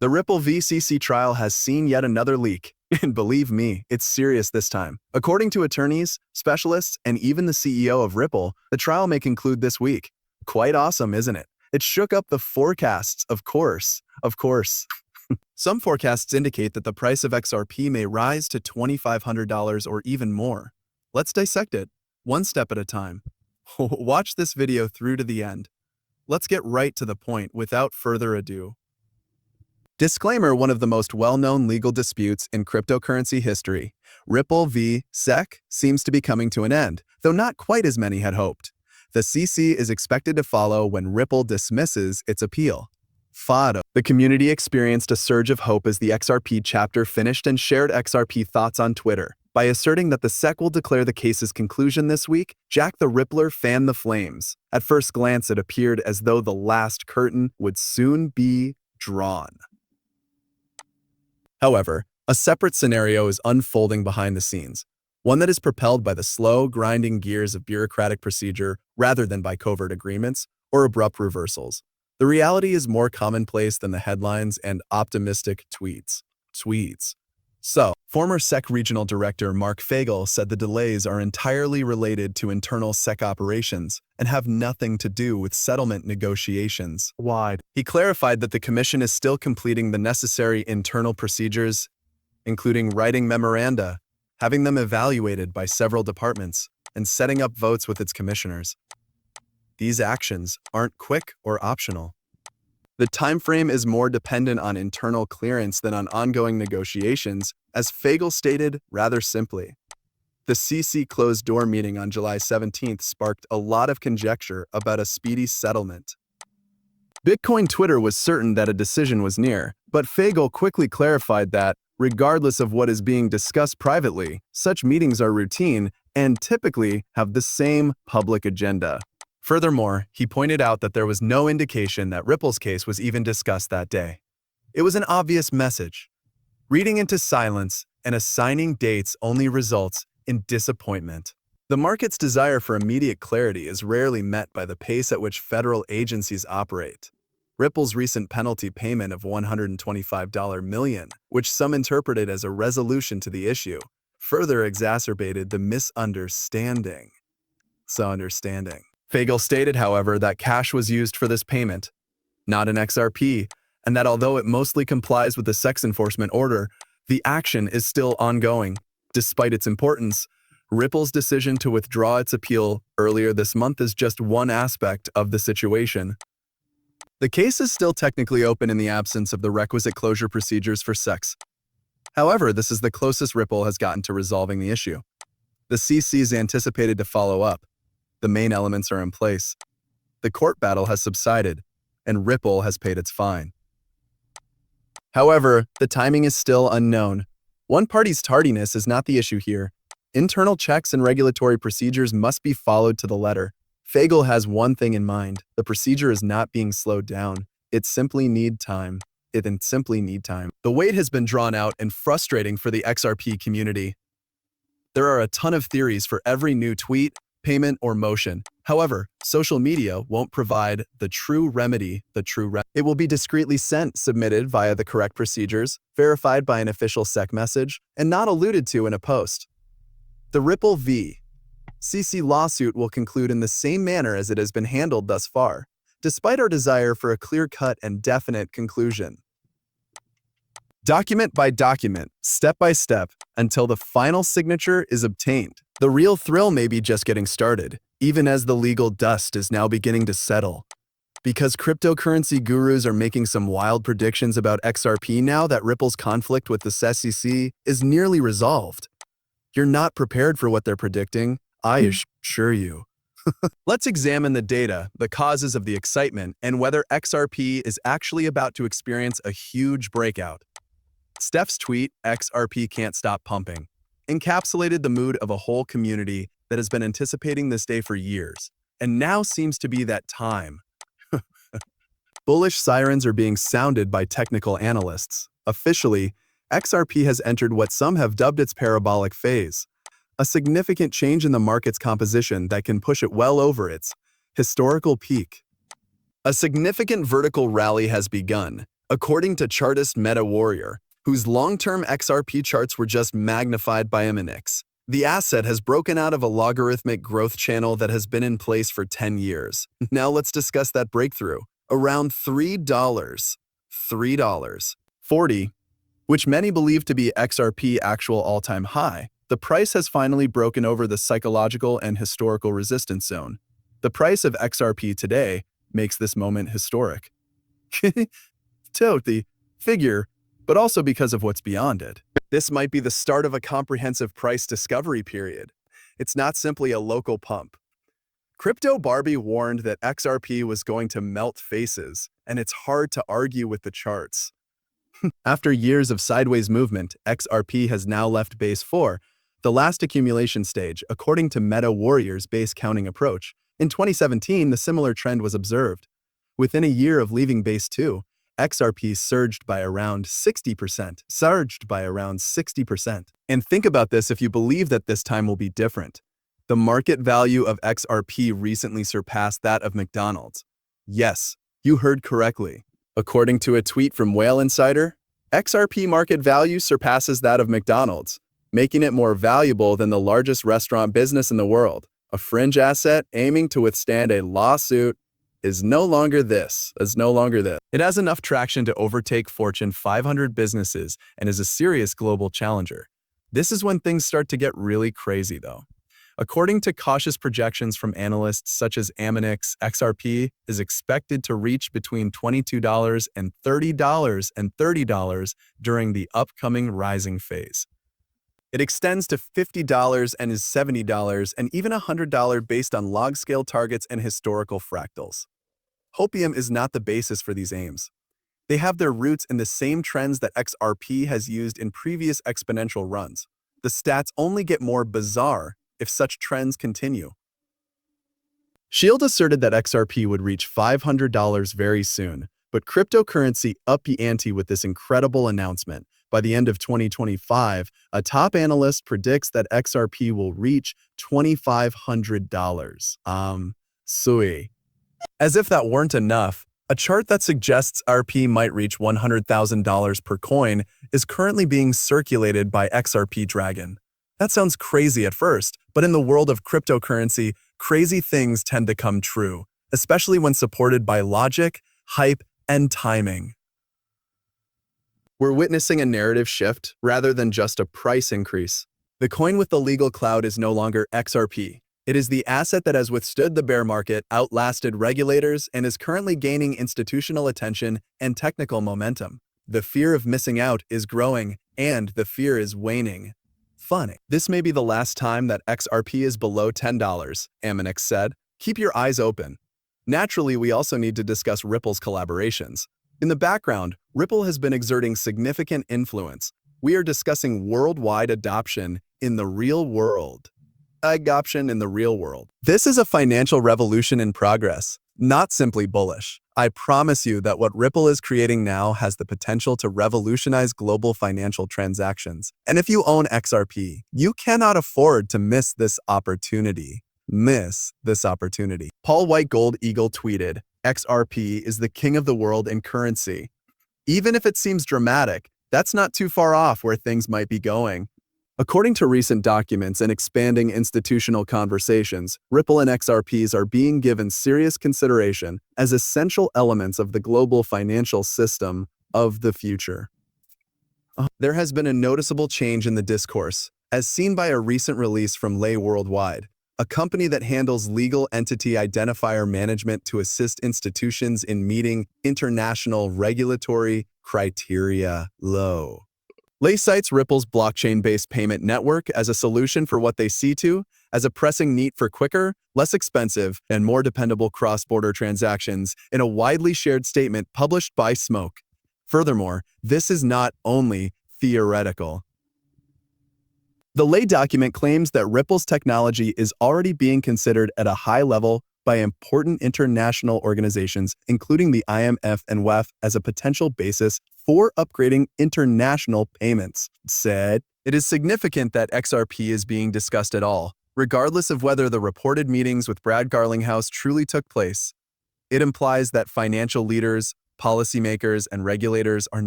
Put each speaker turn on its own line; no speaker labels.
The Ripple VCC trial has seen yet another leak, and believe me, it's serious this time. According to attorneys, specialists, and even the CEO of Ripple, the trial may conclude this week. Quite awesome, isn't it? It shook up the forecasts, of course. Some forecasts indicate that the price of XRP may rise to $2,500 or even more. Let's dissect it, one step at a time. Watch this video through to the end. Let's get right to the point without further ado. Disclaimer: one of the most well-known legal disputes in cryptocurrency history, Ripple v. SEC, seems to be coming to an end, though not quite as many had hoped. The CC is expected to follow when Ripple dismisses its appeal. The community experienced a surge of hope as the XRP chapter finished and shared XRP thoughts on Twitter. By asserting that the SEC will declare the case's conclusion this week, Jack the Rippler fanned the flames. At first glance, it appeared as though the last curtain would soon be drawn. However, a separate scenario is unfolding behind the scenes, one that is propelled by the slow, grinding gears of bureaucratic procedure rather than by covert agreements or abrupt reversals. The reality is more commonplace than the headlines and optimistic tweets. So, former SEC Regional Director Mark Fagel said the delays are entirely related to internal SEC operations and have nothing to do with settlement negotiations. He clarified that the commission is still completing the necessary internal procedures, including writing memoranda, having them evaluated by several departments, and setting up votes with its commissioners. These actions aren't quick or optional. The timeframe is more dependent on internal clearance than on ongoing negotiations, as Fagel stated rather simply. The CC closed-door meeting on July 17th sparked a lot of conjecture about a speedy settlement. Bitcoin Twitter was certain that a decision was near, but Fagel quickly clarified that, regardless of what is being discussed privately, such meetings are routine and typically have the same public agenda. Furthermore, he pointed out that there was no indication that Ripple's case was even discussed that day. It was an obvious message. Reading into silence and assigning dates only results in disappointment. The market's desire for immediate clarity is rarely met by the pace at which federal agencies operate. Ripple's recent penalty payment of $125 million, which some interpreted as a resolution to the issue, further exacerbated the misunderstanding. Fagel stated, however, that cash was used for this payment, not an XRP, and that although it mostly complies with the SEC's enforcement order, the action is still ongoing. Despite its importance, Ripple's decision to withdraw its appeal earlier this month is just one aspect of the situation. The case is still technically open in the absence of the requisite closure procedures for SECs. However, this is the closest Ripple has gotten to resolving the issue. The CC is anticipated to follow up. The main elements are in place. The court battle has subsided, and Ripple has paid its fine. However, the timing is still unknown. One party's tardiness is not the issue here. Internal checks and regulatory procedures must be followed to the letter. Fagel has one thing in mind. The procedure is not being slowed down. It simply needs time. The wait has been drawn out and frustrating for the XRP community. There are a ton of theories for every new tweet, payment, or motion. However, social media won't provide the true remedy. It will be discreetly submitted via the correct procedures, verified by an official SEC message, and not alluded to in a post. The Ripple v. CC lawsuit will conclude in the same manner as it has been handled thus far, despite our desire for a clear-cut and definite conclusion. Document by document, step by step, until the final signature is obtained. The real thrill may be just getting started, even as the legal dust is now beginning to settle. Because cryptocurrency gurus are making some wild predictions about XRP now that Ripple's conflict with the SEC is nearly resolved. You're not prepared for what they're predicting, I assure you. Let's examine the data, the causes of the excitement, and whether XRP is actually about to experience a huge breakout. Steph's tweet, "XRP can't stop pumping," encapsulated the mood of a whole community that has been anticipating this day for years, and now seems to be that time. Bullish sirens are being sounded by technical analysts. Officially, XRP has entered what some have dubbed its parabolic phase, a significant change in the market's composition that can push it well over its historical peak. A significant vertical rally has begun, According to chartist Meta Warrior, whose long-term XRP charts were just magnified by MNX, the asset has broken out of a logarithmic growth channel that has been in place for 10 years. Now let's discuss that breakthrough. Around $3.40, which many believe to be XRP actual all-time high, the price has finally broken over the psychological and historical resistance zone. The price of XRP today makes this moment historic. Tote the figure, but also because of what's beyond it. This might be the start of a comprehensive price discovery period. It's not simply a local pump. Crypto Barbie warned that XRP was going to melt faces, and it's hard to argue with the charts. After years of sideways movement, XRP has now left base 4, the last accumulation stage, according to Meta Warrior's base counting approach. In 2017, the similar trend was observed. Within a year of leaving base 2, XRP surged by around 60%. And think about this if you believe that this time will be different. The market value of XRP recently surpassed that of McDonald's. Yes, you heard correctly. According to a tweet from Whale Insider, XRP market value surpasses that of McDonald's, making it more valuable than the largest restaurant business in the world. A fringe asset aiming to withstand a lawsuit is no longer this. It has enough traction to overtake Fortune 500 businesses and is a serious global challenger. This is when things start to get really crazy, though. According to cautious projections from analysts such as Aminix, XRP is expected to reach between $22 and $30 during the upcoming rising phase. It extends to $50 and is $70 and even $100 based on log-scale targets and historical fractals. Hopium is not the basis for these aims. They have their roots in the same trends that XRP has used in previous exponential runs. The stats only get more bizarre if such trends continue. Shield asserted that XRP would reach $500 very soon, but cryptocurrency upped the ante with this incredible announcement. By the end of 2025, a top analyst predicts that XRP will reach $2,500. Sui. As if that weren't enough, a chart that suggests RP might reach $100,000 per coin is currently being circulated by XRP Dragon. That sounds crazy at first, but in the world of cryptocurrency, crazy things tend to come true, especially when supported by logic, hype, and timing. We're witnessing a narrative shift rather than just a price increase. The coin with the legal cloud is no longer XRP. It is the asset that has withstood the bear market, outlasted regulators, and is currently gaining institutional attention and technical momentum. The fear of missing out is growing, and the fear is waning. Funny. This may be the last time that XRP is below $10, Aminix said. Keep your eyes open. Naturally, we also need to discuss Ripple's collaborations. In the background, Ripple has been exerting significant influence. We are discussing worldwide adoption in the real world. This is a financial revolution in progress, not simply bullish. I promise you that what Ripple is creating now has the potential to revolutionize global financial transactions. And if you own XRP, you cannot afford to miss this opportunity. Paul White Gold Eagle tweeted, XRP is the king of the world in currency. Even if it seems dramatic, that's not too far off where things might be going. According to recent documents and expanding institutional conversations, Ripple and XRPs are being given serious consideration as essential elements of the global financial system of the future. There has been a noticeable change in the discourse, as seen by a recent release from Lay Worldwide, a company that handles legal entity identifier management to assist institutions in meeting international regulatory criteria. Lay cites Ripple's blockchain-based payment network as a solution for what they see to as a pressing need for quicker, less expensive, and more dependable cross-border transactions in a widely shared statement published by Smoke. Furthermore, this is not only theoretical. The Lay document claims that Ripple's technology is already being considered at a high level by important international organizations, including the IMF and WEF, as a potential basis for upgrading international payments. Said, it is significant that XRP is being discussed at all, regardless of whether the reported meetings with Brad Garlinghouse truly took place. It implies that financial leaders Policymakers and regulators are